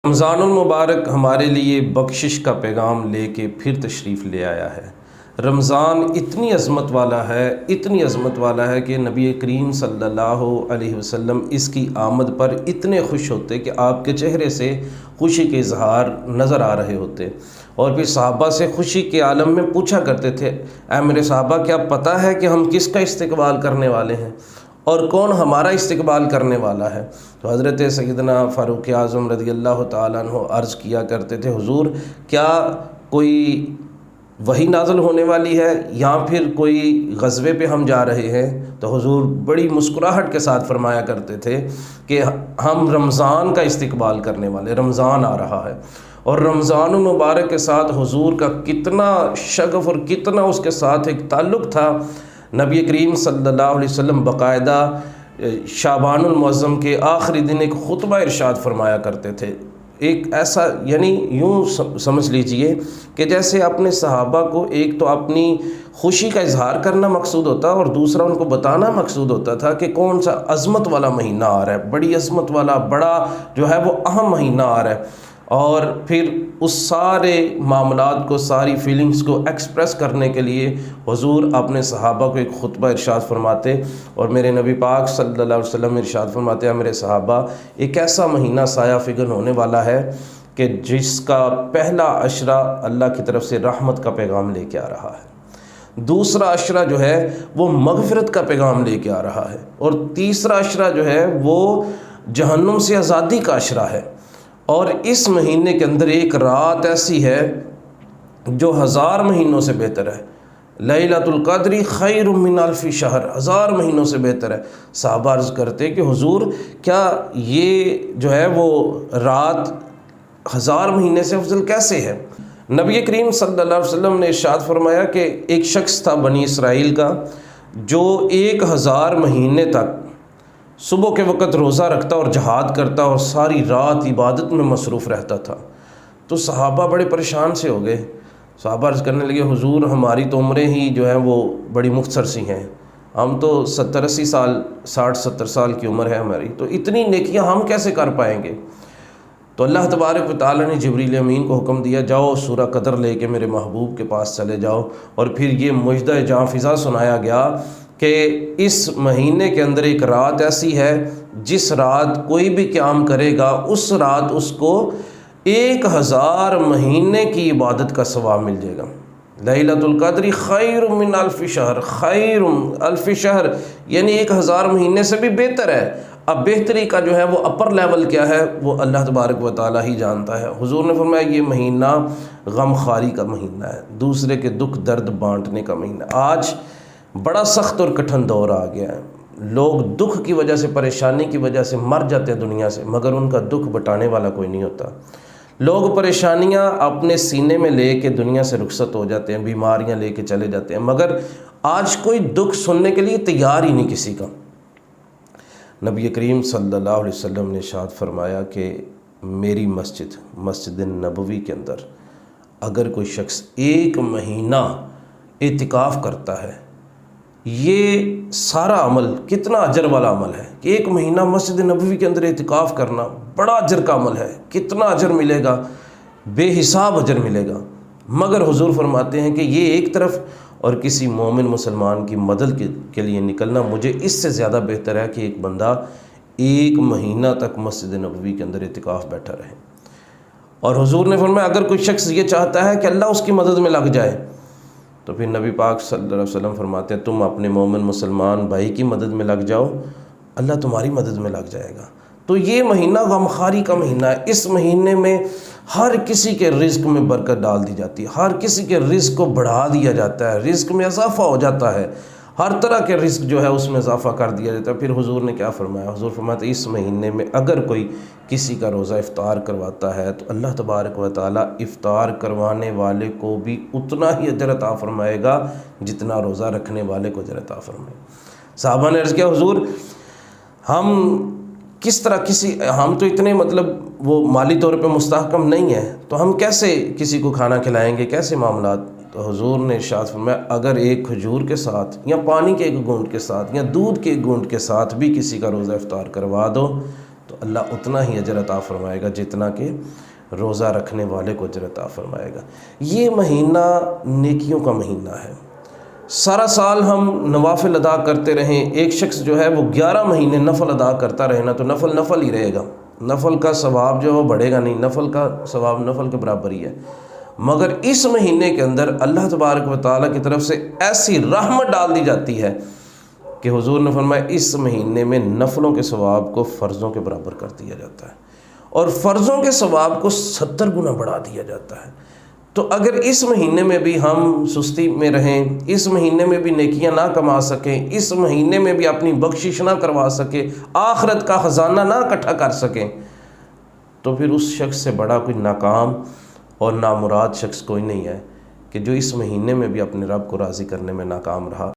رمضان المبارک ہمارے لیے بخشش کا پیغام لے کے پھر تشریف لے آیا ہے۔ رمضان اتنی عظمت والا ہے کہ نبی کریم صلی اللہ علیہ وسلم اس کی آمد پر اتنے خوش ہوتے کہ آپ کے چہرے سے خوشی کے اظہار نظر آ رہے ہوتے، اور پھر صحابہ سے خوشی کے عالم میں پوچھا کرتے تھے، اے میرے صحابہ کیا پتہ ہے کہ ہم کس کا استقبال کرنے والے ہیں اور کون ہمارا استقبال کرنے والا ہے؟ تو حضرت سیدنا فاروق اعظم رضی اللہ تعالیٰ عنہ عرض کیا کرتے تھے، حضور کیا کوئی وحی نازل ہونے والی ہے یا پھر کوئی غزوے پہ ہم جا رہے ہیں؟ تو حضور بڑی مسکراہٹ کے ساتھ فرمایا کرتے تھے کہ ہم رمضان کا استقبال کرنے والے، رمضان آ رہا ہے۔ اور رمضان المبارک کے ساتھ حضور کا کتنا شغف اور کتنا اس کے ساتھ ایک تعلق تھا۔ نبی کریم صلی اللہ علیہ وسلم باقاعدہ شعبان المعظم کے آخری دن ایک خطبہ ارشاد فرمایا کرتے تھے، ایک ایسا یعنی یوں سمجھ لیجئے کہ جیسے اپنے صحابہ کو ایک تو اپنی خوشی کا اظہار کرنا مقصود ہوتا اور دوسرا ان کو بتانا مقصود ہوتا تھا کہ کون سا عظمت والا مہینہ آ رہا ہے، بڑی عظمت والا، بڑا جو ہے وہ اہم مہینہ آ رہا ہے۔ اور پھر اس سارے معاملات کو، ساری فیلنگز کو ایکسپریس کرنے کے لیے حضور اپنے صحابہ کو ایک خطبہ ارشاد فرماتے، اور میرے نبی پاک صلی اللہ علیہ وسلم ارشاد فرماتے ہیں، میرے صحابہ ایک ایسا مہینہ سایہ فگن ہونے والا ہے کہ جس کا پہلا عشرہ اللہ کی طرف سے رحمت کا پیغام لے کے آ رہا ہے، دوسرا عشرہ جو ہے وہ مغفرت کا پیغام لے کے آ رہا ہے، اور تیسرا عشرہ جو ہے وہ جہنم سے آزادی کا عشرہ ہے۔ اور اس مہینے کے اندر ایک رات ایسی ہے جو 1000 مہینوں سے بہتر ہے، لیلۃ القدر خیر من الف شہر، 1000 مہینوں سے بہتر ہے۔ صحابہ عرض کرتے کہ حضور کیا یہ جو ہے وہ رات 1000 مہینے سے افضل کیسے ہے؟ نبی کریم صلی اللہ علیہ وسلم نے ارشاد فرمایا کہ ایک شخص تھا بنی اسرائیل کا جو 1000 مہینے تک صبح کے وقت روزہ رکھتا اور جہاد کرتا اور ساری رات عبادت میں مصروف رہتا تھا۔ تو صحابہ بڑے پریشان سے ہو گئے، صحابہ عرض کرنے لگے، حضور ہماری تو عمریں ہی جو ہیں وہ بڑی مختصر سی ہیں، ہم تو 70-80 سال، 60-70 سال کی عمر ہے ہماری، تو اتنی نیکیاں ہم کیسے کر پائیں گے؟ تو اللہ تبارک و تعالیٰ نے جبریل امین کو حکم دیا، جاؤ سورہ قدر لے کے میرے محبوب کے پاس چلے جاؤ، اور پھر یہ مجدہ جاں فضا سنایا گیا کہ اس مہینے کے اندر ایک رات ایسی ہے جس رات کوئی بھی قیام کرے گا اس رات اس کو 1000 مہینے کی عبادت کا ثواب مل جائے گا۔ لیلۃ القدر خیر من الف شہر، خیر الف شہر یعنی 1000 مہینے سے بھی بہتر ہے۔ اب بہتری کا جو ہے وہ اپر لیول کیا ہے وہ اللہ تبارک و تعالیٰ ہی جانتا ہے۔ حضور نے فرمایا یہ مہینہ غم خواری کا مہینہ ہے، دوسرے کے دکھ درد بانٹنے کا مہینہ۔ آج بڑا سخت اور کٹھن دور آ گیا ہے، لوگ دکھ کی وجہ سے، پریشانی کی وجہ سے مر جاتے ہیں دنیا سے، مگر ان کا دکھ بٹانے والا کوئی نہیں ہوتا۔ لوگ پریشانیاں اپنے سینے میں لے کے دنیا سے رخصت ہو جاتے ہیں، بیماریاں لے کے چلے جاتے ہیں، مگر آج کوئی دکھ سننے کے لیے تیار ہی نہیں کسی کا۔ نبی کریم صلی اللہ علیہ وسلم نے ارشاد فرمایا کہ میری مسجد نبوی کے اندر اگر کوئی شخص 1 مہینہ اعتکاف کرتا ہے، یہ سارا عمل کتنا اجر والا عمل ہے کہ 1 مہینہ مسجد نبوی کے اندر اعتکاف کرنا بڑا اجر کا عمل ہے، کتنا اجر ملے گا، بے حساب اجر ملے گا۔ مگر حضور فرماتے ہیں کہ یہ ایک طرف، اور کسی مومن مسلمان کی مدد کے لیے نکلنا مجھے اس سے زیادہ بہتر ہے کہ ایک بندہ 1 مہینہ تک مسجد نبوی کے اندر اعتکاف بیٹھا رہے۔ اور حضور نے فرمایا اگر کوئی شخص یہ چاہتا ہے کہ اللہ اس کی مدد میں لگ جائے، تو پھر نبی پاک صلی اللہ علیہ وسلم فرماتے ہیں تم اپنے مومن مسلمان بھائی کی مدد میں لگ جاؤ، اللہ تمہاری مدد میں لگ جائے گا۔ تو یہ مہینہ غمخواری کا مہینہ ہے، اس مہینے میں ہر کسی کے رزق میں برکت ڈال دی جاتی ہے، ہر کسی کے رزق کو بڑھا دیا جاتا ہے، رزق میں اضافہ ہو جاتا ہے، ہر طرح کے رزق جو ہے اس میں اضافہ کر دیا جاتا ہے۔ پھر حضور نے کیا فرمایا؟ حضور فرماتے اس مہینے میں اگر کوئی کسی کا روزہ افطار کرواتا ہے تو اللہ تبارک و تعالیٰ افطار کروانے والے کو بھی اتنا ہی اجر عطا فرمائے گا جتنا روزہ رکھنے والے کو اجر عطا فرمائے۔ صحابہ نے عرض کیا حضور ہم کس طرح ہم تو اتنے وہ مالی طور پہ مستحکم نہیں ہیں، تو ہم کیسے کسی کو کھانا کھلائیں گے، کیسے معاملات؟ تو حضور نے ارشاد فرمایا اگر ایک کھجور کے ساتھ یا پانی کے ایک گھونٹ کے ساتھ یا دودھ کے ایک گھونٹ کے ساتھ بھی کسی کا روزہ افطار کروا دو تو اللہ اتنا ہی اجر عطا فرمائے گا جتنا کہ روزہ رکھنے والے کو اجر عطا فرمائے گا۔ یہ مہینہ نیکیوں کا مہینہ ہے۔ سارا سال ہم نوافل ادا کرتے رہیں، ایک شخص جو ہے وہ 11 مہینے نفل ادا کرتا رہے نا تو نفل نفل ہی رہے گا، نفل کا ثواب جو ہے وہ بڑھے گا نہیں، نفل کا ثواب نفل کے برابر ہی ہے۔ مگر اس مہینے کے اندر اللہ تبارک و تعالیٰ کی طرف سے ایسی رحمت ڈال دی جاتی ہے کہ حضور نے فرمایا اس مہینے میں نفلوں کے ثواب کو فرضوں کے برابر کر دیا جاتا ہے اور فرضوں کے ثواب کو 70 گنا بڑھا دیا جاتا ہے۔ تو اگر اس مہینے میں بھی ہم سستی میں رہیں، اس مہینے میں بھی نیکیاں نہ کما سکیں، اس مہینے میں بھی اپنی بخشش نہ کروا سکیں، آخرت کا خزانہ نہ اکٹھا کر سکیں، تو پھر اس شخص سے بڑا کوئی ناکام اور نامراد شخص کوئی نہیں ہے کہ جو اس مہینے میں بھی اپنے رب کو راضی کرنے میں ناکام رہا۔